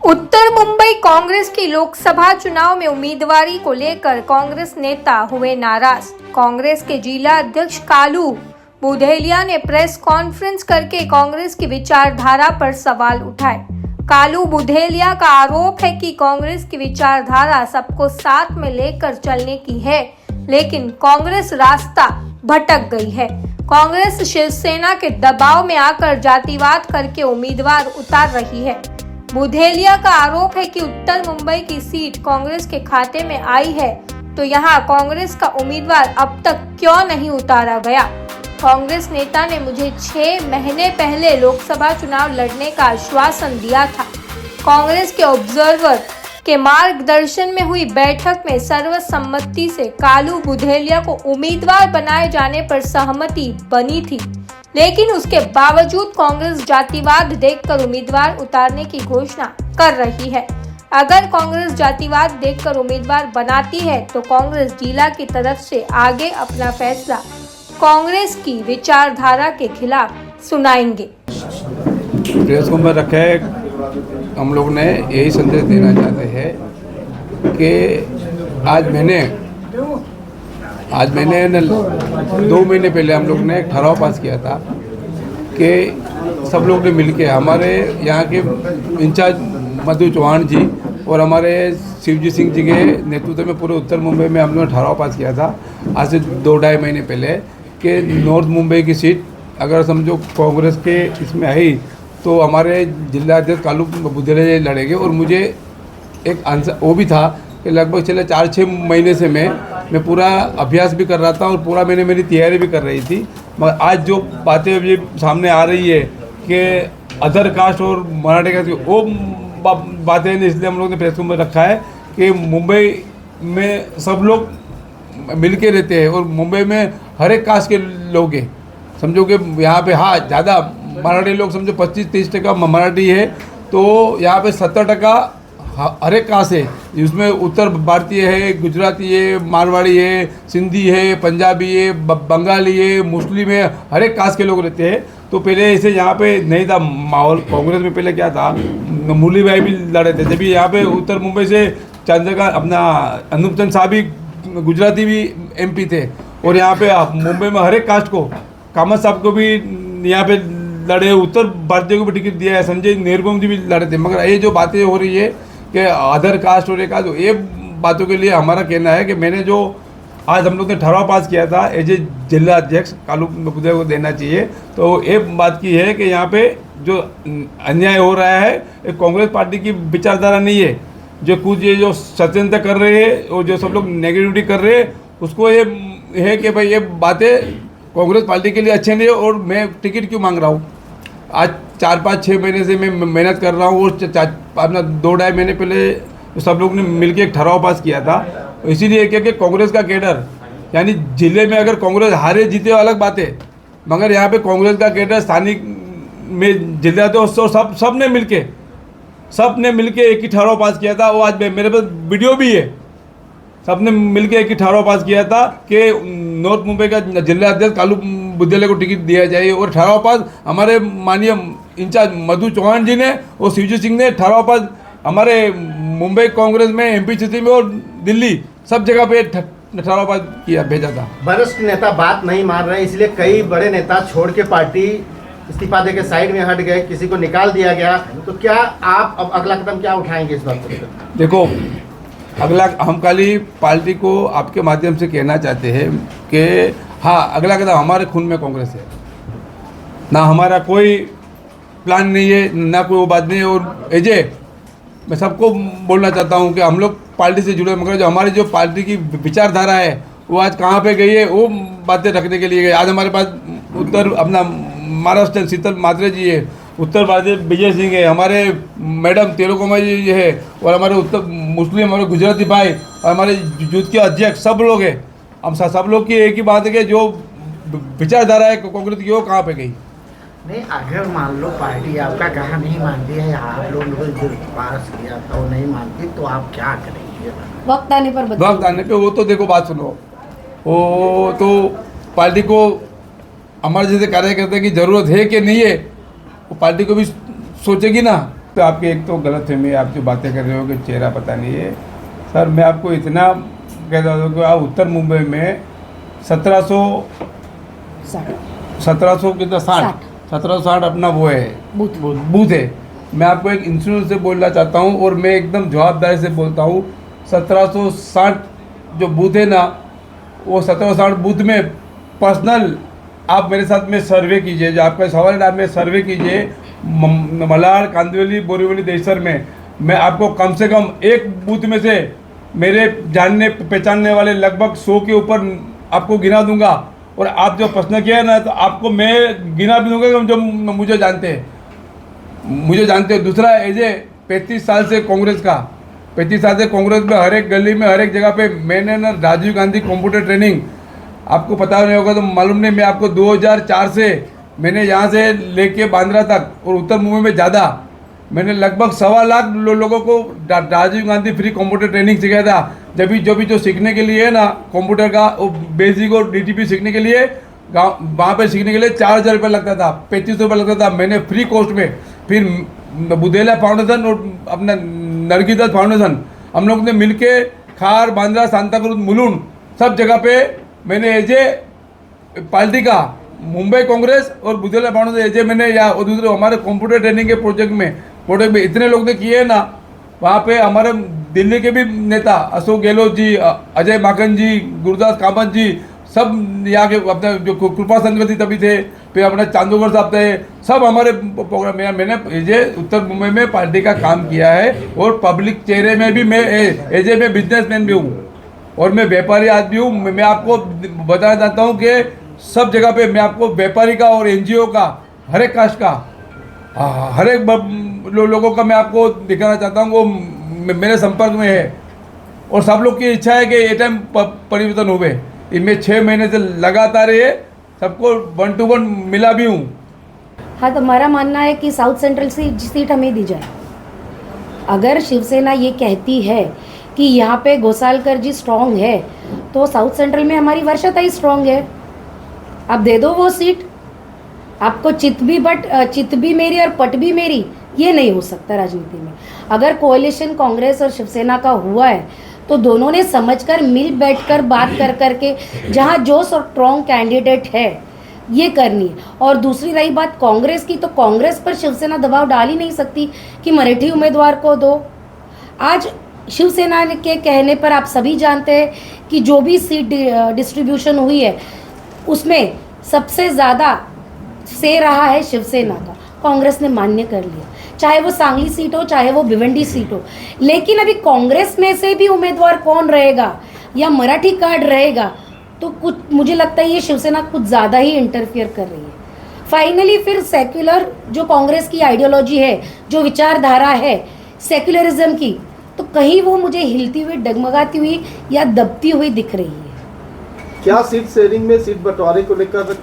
उत्तर मुंबई कांग्रेस की लोकसभा चुनाव में उम्मीदवारी को लेकर कांग्रेस नेता हुए नाराज। कांग्रेस के जिला अध्यक्ष कालू बुधेलिया ने प्रेस कॉन्फ्रेंस करके कांग्रेस की विचारधारा पर सवाल उठाए। कालू बुधेलिया का आरोप है कि कांग्रेस की विचारधारा सबको साथ में लेकर चलने की है, लेकिन कांग्रेस रास्ता भटक गई है। कांग्रेस शिवसेना के दबाव में आकर जातिवाद करके उम्मीदवार उतार रही है। बुधेलिया का आरोप है कि उत्तर मुंबई की सीट कांग्रेस के खाते में आई है, तो यहां कांग्रेस का उम्मीदवार अब तक क्यों नहीं उतारा गया। कांग्रेस नेता ने मुझे 6 महीने पहले लोकसभा चुनाव लड़ने का आश्वासन दिया था। कांग्रेस के ऑब्जर्वर के मार्गदर्शन में हुई बैठक में सर्वसम्मति से कालू बुधेलिया को उम्मीदवार बनाए जाने पर सहमति बनी थी, लेकिन उसके बावजूद कांग्रेस जातिवाद देखकर उम्मीदवार उतारने की घोषणा कर रही है। अगर कांग्रेस जातिवाद देखकर उम्मीदवार बनाती है तो कांग्रेस जिला की तरफ से आगे अपना फैसला कांग्रेस की विचारधारा के खिलाफ सुनाएंगे। प्रेस को में रखे हम लोग ने यही संदेश देना चाहते हैं कि आज मैंने 2 महीने पहले हम लोग ने एक ठराव पास किया था कि सब लोग ने मिलके हमारे यहाँ के इंचार्ज मधु चौहान जी और हमारे शिवजी सिंह जी के नेतृत्व में पूरे उत्तर मुंबई में हम लोगों ने ठराव पास किया था आज से 2-2.5 महीने पहले कि नॉर्थ मुंबई की सीट अगर समझो कांग्रेस के इसमें आई तो हमारे जिला अध्यक्ष कालू बुधेलिया लड़ेंगे। और मुझे एक आंसर वो भी था कि लगभग चले 4-6 महीने से मैं पूरा अभ्यास भी कर रहा था और पूरा मैंने मेरी तैयारी भी कर रही थी। मगर आज जो बातें ये सामने आ रही है कि अदर कास्ट और मराठी कास्ट वो बातें इसलिए हम लोग ने प्रेस में रखा है कि मुंबई में सब लोग मिल के रहते हैं और मुंबई में हर एक कास्ट के लोग हैं। समझो कि यहाँ पे हाँ ज़्यादा मराठी लोग समझो 25-30% मराठी है, तो यहाँ पे 70% हर एक कास्ट है। उसमें उत्तर भारतीय है, गुजराती है, मारवाड़ी है, सिंधी है, पंजाबी है, बंगाली है, मुस्लिम है, हर एक कास्ट के लोग रहते हैं। तो पहले ऐसे यहाँ पे नहीं था माहौल। कांग्रेस में पहले क्या था, मुरली भाई भी लड़े थे। जब यहाँ पे उत्तर मुंबई से चंद्रकांत अपना अनूप चंद साहब भी गुजराती भी MP थे और यहाँ पे मुंबई में हर एक कास्ट को कामत साहब को भी यहाँ पे लड़े, उत्तर भारतीय को भी टिकट दिया है, संजय नेरगोम जी भी लड़े थे। मगर ये जो बातें हो रही है कि अदर कास्ट और एक ये बातों के लिए हमारा कहना है कि मैंने जो आज हम लोग ने ठराव पास किया था एज ए जिला अध्यक्ष कालू बुधेलिया को देना चाहिए। तो एक बात की है कि यहाँ पे जो अन्याय हो रहा है ये कांग्रेस पार्टी की विचारधारा नहीं है। जो कुछ ये जो षड्यंत्र कर रहे हैं और जो सब लोग नेगेटिविटी कर रहे हैं उसको ये है कि भाई ये बातें कांग्रेस पार्टी के लिए अच्छे नहीं है और मैं टिकट क्यों मांग रहा हूँ। आज 4-5-6 महीने से मैं मेहनत कर रहा हूँ और अपना 2-2.5 महीने पहले सब लोग ने मिलकर एक ठराव पास किया था। इसीलिए क्योंकि कांग्रेस का कैडर यानी जिले में अगर कांग्रेस हारे जीते अलग बात है, मगर यहाँ पे कांग्रेस का कैडर स्थानिक में जिला सब ने मिलके एक ही ठराव पास किया था। वो आज मेरे पास वीडियो भी है, सब ने मिलके एक ही ठराव पास किया था कि नॉर्थ मुंबई का जिला अध्यक्ष कालू बुधेलिया को टिकट दिया जाए। और ठराव पास हमारे माननीय इंचार्ज मधु चौहान जी ने और शिवजी सिंह ने ठराव पास हमारे मुंबई कांग्रेस में MP सिटी में और दिल्ली सब जगह पे ठराव पास किया भेजा था। वरिष्ठ नेता बात नहीं मान रहे, इसलिए कई बड़े नेता छोड़ के पार्टी इस्तीफा देके साइड में हट गए, किसी को निकाल दिया गया। तो क्या आप अब अगला कदम क्या उठाएंगे इस बात पर? देखो अगला हम खाली पार्टी को आपके माध्यम से कहना चाहते हैं कि हाँ अगला कदम हमारे खून में कांग्रेस है, ना हमारा कोई प्लान नहीं है, ना कोई वो बात नहीं है। और एजे मैं सबको बोलना चाहता हूँ कि हम लोग पार्टी से जुड़े, मगर जो हमारी जो पार्टी की विचारधारा है वो आज कहाँ पे गई है वो बातें रखने के लिए गई। आज हमारे पास उत्तर अपना महाराष्ट्र शीतल मात्रे जी है, उत्तर भारतीय विजय सिंह है, हमारे मैडम तेलुगुमा जी है और हमारे उत्तर मुस्लिम हमारे गुजराती भाई और हमारे यूथ के अध्यक्ष सब लोग हैं। हम सब लोग की एक ही बात है कि जो विचारधारा है कांग्रेस की वो कहाँ पे गई। नहीं, अगर मान लो पार्टी आपका कहा नहीं मानती है, आप लोग जो पास किया था वो नहीं मानती, तो आप क्या करेंगे? वक्त आने पे वो तो देखो बात सुनो, वो तो पार्टी को हमारे जैसे कार्यकर्ता की ज़रूरत है कि नहीं है वो पार्टी को भी सोचेगी ना। तो आपकी एक तो गलतफहमी है, आप जो बातें कर रहे हो कि चेहरा पता नहीं है। सर मैं आपको इतना कहता हूँ कि आप उत्तर मुंबई में 1760 अपना वो है बूथ है। मैं आपको एक इंश्योरेंस से बोलना चाहता हूँ और मैं एकदम जवाबदारी से बोलता हूँ, 1760 जो बूथ है ना, वो 1760 बूथ में पर्सनल आप मेरे साथ में सर्वे कीजिए। जो आपका सवाल है, आप में सर्वे कीजिए मलाड, कांदिवली, बोरीवली, देशर में मैं आपको कम से कम एक बूथ में से मेरे जानने पहचानने वाले लगभग 100 के ऊपर आपको गिना दूंगा। और आप जो प्रश्न किया है ना, तो आपको मैं गिना भी दूंगा जो मुझे जानते हैं, दूसरा एजे 35 साल से कांग्रेस का, 35 साल से कांग्रेस में हर एक गली में हर एक जगह पे मैंने ना राजीव गांधी कंप्यूटर ट्रेनिंग, आपको पता नहीं होगा तो मालूम नहीं, मैं आपको 2004 से मैंने यहाँ से लेके बांद्रा तक और उत्तर मुंबई में ज़्यादा मैंने लगभग 1.25 लाख लोगों को Rajiv Gandhi free computer training सिखाया था। जो भी सीखने के लिए है ना कंप्यूटर का बेसिक और डीटीपी सीखने के लिए गाँव वहाँ पे सीखने के लिए 4000 रुपये लगता था, 3500 रुपये लगता था, मैंने फ्री कॉस्ट में। फिर बुधेला फाउंडेशन और अपना नरगिदत फाउंडेशन हम लोग ने मिलके खार, बांद्रा, सांताक्रूज, मुलुंड सब जगह पे मैंने एजे पार्टी का मुंबई कांग्रेस और बुधेला फाउंडेशन एजे मैंने या और दूसरे हमारे कंप्यूटर ट्रेनिंग के प्रोजेक्ट में इतने लोग ने किए हैं ना। वहाँ पे हमारे दिल्ली के भी नेता अशोक गहलोत जी, अजय माकन जी, गुरुदास कामत जी, सब यहाँ के अपने जो कृपा संगति तभी थे, फिर अपने चांदोगर साहब थे, सब हमारे प्रोग्राम में मैंने एजे उत्तर मुंबई में पार्टी का काम किया है। और पब्लिक चेहरे में भी मैं एजे में बिजनेसमैन भी हूँ और मैं व्यापारी आदमी हूँ। मैं आपको बताना चाहता हूँ कि सब जगह पे मैं आपको व्यापारी का और एनजीओ का हर एक कास्ट का हर एक लोगों का मैं आपको दिखाना चाहता हूँ, वो मेरे संपर्क में है। और सब लोग की इच्छा है कि ये टाइम परिवर्तन हुए। इनमें 6 महीने से लगातार ये सबको 1 to 1 मिला भी हूँ। हाँ, तो हमारा मानना है कि साउथ सेंट्रल सीट हमें दी जाए। अगर शिवसेना ये कहती है कि यहाँ पे घोसालकर जी स्ट्रॉन्ग है, तो साउथ सेंट्रल में हमारी वर्षाताई स्ट्रॉन्ग है। आप दे दो वो सीट। आपको चित भी मेरी और पट भी मेरी, ये नहीं हो सकता राजनीति में। अगर कोalition कांग्रेस और शिवसेना का हुआ है तो दोनों ने समझकर मिल बैठकर बात कर करके जहाँ जो स्ट्रॉन्ग कैंडिडेट है ये करनी है। और दूसरी रही बात कांग्रेस की, तो कांग्रेस पर शिवसेना दबाव डाल ही नहीं सकती कि मराठी उम्मीदवार को दो। आज शिवसेना के कहने पर आप सभी जानते हैं कि जो भी सीट डिस्ट्रीब्यूशन हुई है उसमें सबसे ज़्यादा से रहा है शिवसेना का। कांग्रेस ने मान्य कर लिया, चाहे वो सांगली सीट हो, चाहे वो भिवंडी सीट हो। लेकिन अभी कांग्रेस में से भी उम्मीदवार कौन रहेगा या मराठी कार्ड रहेगा, तो कुछ मुझे लगता है ये शिवसेना कुछ ज़्यादा ही इंटरफियर कर रही है। फाइनली फिर सेक्युलर जो कांग्रेस की आइडियोलॉजी है, जो विचारधारा है सेक्युलरिज्म की, तो कहीं वो मुझे हिलती हुई, डगमगाती हुई या दबती हुई दिख रही है। क्या सीट शेयरिंग में सीट बंटवारे को लेकर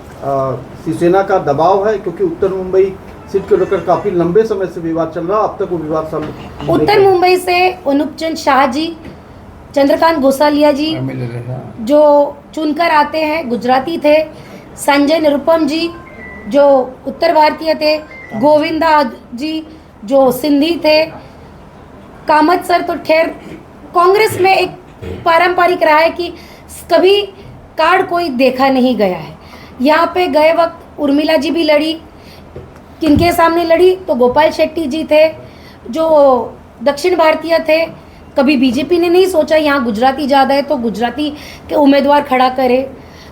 शिवसेना का दबाव है? क्योंकि उत्तर मुंबई सीट को लेकर काफी लंबे समय से विवाद चल रहा, अब तक वो विवाद उत्तर मुंबई से अनूप चंद शाह जी, चंद्रकांत गोसालिया जी जो चुनकर आते हैं, गुजराती थे। संजय निरुपम जी जो उत्तर भारतीय थे, गोविंदा जी जो सिंधी थे, कामत सर तो खैर कांग्रेस में एक पारंपरिक रहा है कि कभी कार्ड कोई देखा नहीं गया है। यहाँ पे गए वक्त उर्मिला जी भी लड़ी, किनके सामने लड़ी, तो गोपाल शेट्टी जी थे जो दक्षिण भारतीय थे। कभी बीजेपी ने नहीं सोचा यहाँ गुजराती ज़्यादा है तो गुजराती के उम्मीदवार खड़ा करे।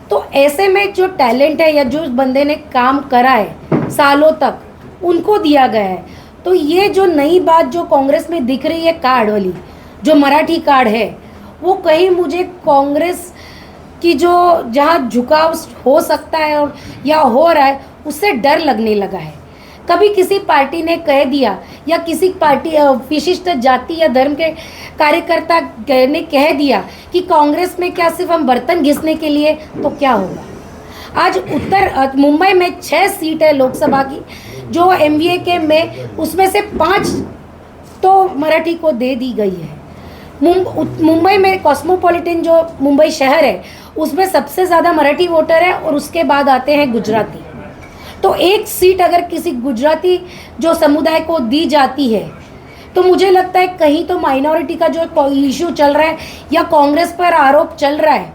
तो ऐसे में जो टैलेंट है या जो बंदे ने काम करा है सालों तक, उनको दिया गया है। तो ये जो नई बात जो कांग्रेस में दिख रही है कार्ड वाली, जो मराठी कार्ड है, वो कहीं मुझे कांग्रेस की जो जहाँ झुकाव हो सकता है और या हो रहा है उससे डर लगने लगा है। कभी किसी पार्टी ने कह दिया या किसी पार्टी विशिष्ट जाति या धर्म के कार्यकर्ता ने कह दिया कि कांग्रेस में क्या सिर्फ हम बर्तन घिसने के लिए, तो क्या होगा। आज उत्तर मुंबई में 6 सीट है लोकसभा की, जो MVA के में उसमें से 5 तो मराठी को दे दी गई है। मुंबई में कॉस्मोपॉलिटन जो मुंबई शहर है उसमें सबसे ज़्यादा मराठी वोटर है और उसके बाद आते हैं गुजराती। तो एक सीट अगर किसी गुजराती जो समुदाय को दी जाती है तो मुझे लगता है कहीं तो माइनॉरिटी का जो इशू चल रहा है या कांग्रेस पर आरोप चल रहा है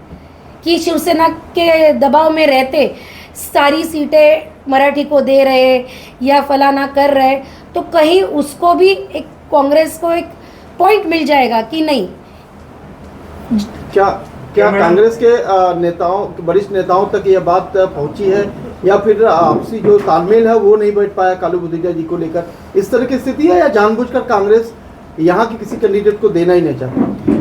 कि शिवसेना के दबाव में रहते सारी सीटें मराठी को दे रहे या फलाना कर रहे, तो कहीं उसको भी एक कांग्रेस को एक पॉइंट मिल जाएगा कि नहीं। क्या क्या कांग्रेस के नेताओं, वरिष्ठ नेताओं तक यह बात पहुंची है या फिर आपसी जो तालमेल है वो नहीं बैठ पाया कालू बुधेलिया जी को लेकर? इस तरह की स्थिति है या जानबूझकर कांग्रेस यहाँ के किसी कैंडिडेट को देना ही नहीं चाहती?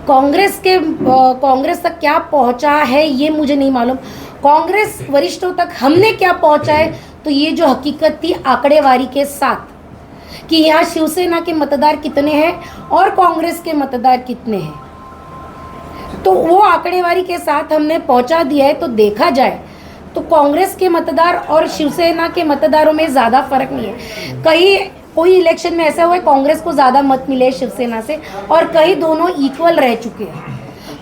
कांग्रेस तक क्या पहुंचा है ये मुझे नहीं मालूम। कांग्रेस वरिष्ठों तक हमने क्या पहुंचा है तो ये जो हकीकत थी आंकड़ेवारी के साथ कि यहाँ शिवसेना के मतदार कितने हैं और कांग्रेस के मतदार कितने हैं, तो वो आंकड़ेवारी के साथ हमने पहुंचा दिया है। तो देखा जाए तो कांग्रेस के मतदार और शिवसेना के मतदारों में ज़्यादा फर्क नहीं है। कहीं कोई इलेक्शन में ऐसा हुआ है कांग्रेस को ज़्यादा मत मिले शिवसेना से और कहीं दोनों इक्वल रह चुके हैं।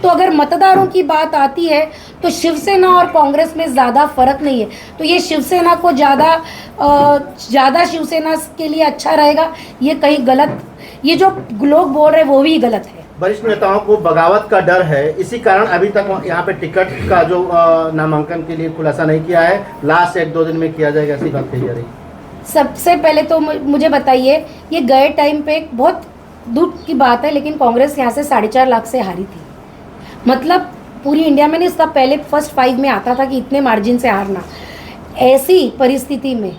तो अगर मतदारों की बात आती है तो शिवसेना और कांग्रेस में ज़्यादा फर्क नहीं है। तो ये शिवसेना को ज़्यादा शिवसेना के लिए अच्छा रहेगा, ये कहीं गलत, ये जो लोग बोल रहे हैं वो भी गलत है। वरिष्ठ नेताओं को बगावत का डर है, इसी कारण अभी तक यहाँ पे टिकट का जो नामांकन के लिए खुलासा नहीं किया है, लास्ट 1-2 दिन में किया जाएगा, ऐसी बात कही जा रही। सबसे पहले तो मुझे बताइए, ये गए टाइम पे एक बहुत दुख की बात है लेकिन कांग्रेस यहाँ से 4.5 लाख से हारी थी। मतलब पूरी इंडिया में नहीं, इसका पहले फर्स्ट 5 में आता था कि इतने मार्जिन से हारना। ऐसी परिस्थिति में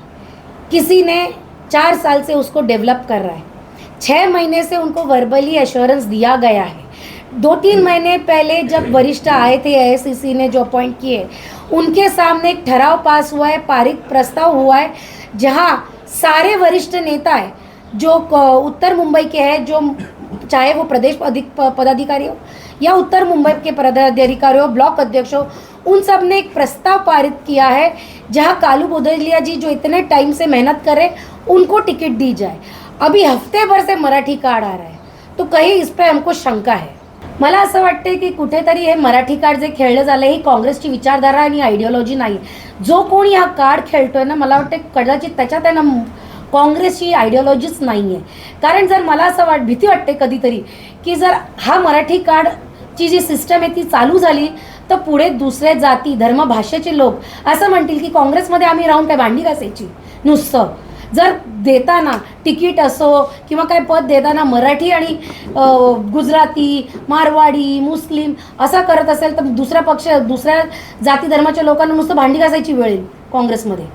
किसी ने 4 साल से उसको डेवलप कर रहा है, 6 महीने से उनको वर्बली एश्योरेंस दिया गया है। 2-3 महीने पहले जब वरिष्ठ आए थे AICC ने जो अपॉइंट किए, उनके सामने एक ठराव पास हुआ है, पारित प्रस्ताव हुआ है, जहां सारे वरिष्ठ नेता है जो उत्तर मुंबई के हैं, जो चाहे वो प्रदेश पदाधिकारी हो या उत्तर मुंबई के पदाधिकारी हो, ब्लॉक अध्यक्ष हो, उन सब ने एक प्रस्ताव पारित किया है जहां कालू बुधेलिया जी जो इतने टाइम से मेहनत करे उनको टिकट दी जाए। अभी हफ्ते भर से मराठी कार्ड आ रहा है, तो कहीं इस पर हमको शंका आहे। मला असं वाटते की कुठेतरी हे मराठी कार्ड जे खेळलं झालं ही काँग्रेसची विचारधारा आणि आयडियोलॉजी नाही। जो कोणी हा कार्ड खेळतोय ना, मला वाटते कदाचित त्याच्यात आहे ना काँग्रेसची आयडियोलॉजीच नाही आहे। कारण जर मला असं भीती वाटते कधीतरी की जर हा मराठी कार्डची जी सिस्टम आहे ती चालू झाली तर पुढे दुसरे जाती धर्म भाषेचे लोक असं म्हणतील की काँग्रेसमध्ये आम्ही राहून काय भांडी घासायची नुसतं। जर देताना तिकीट असो किंवा काय पद देताना मराठी आणि गुजराती, मारवाडी, मुस्लिम असा करत असेल तर दुसरा पक्ष दुसऱ्या जाती धर्माच्या लोकांना नुसतं भांडी घासायची वेळ येईल काँग्रेसमध्ये।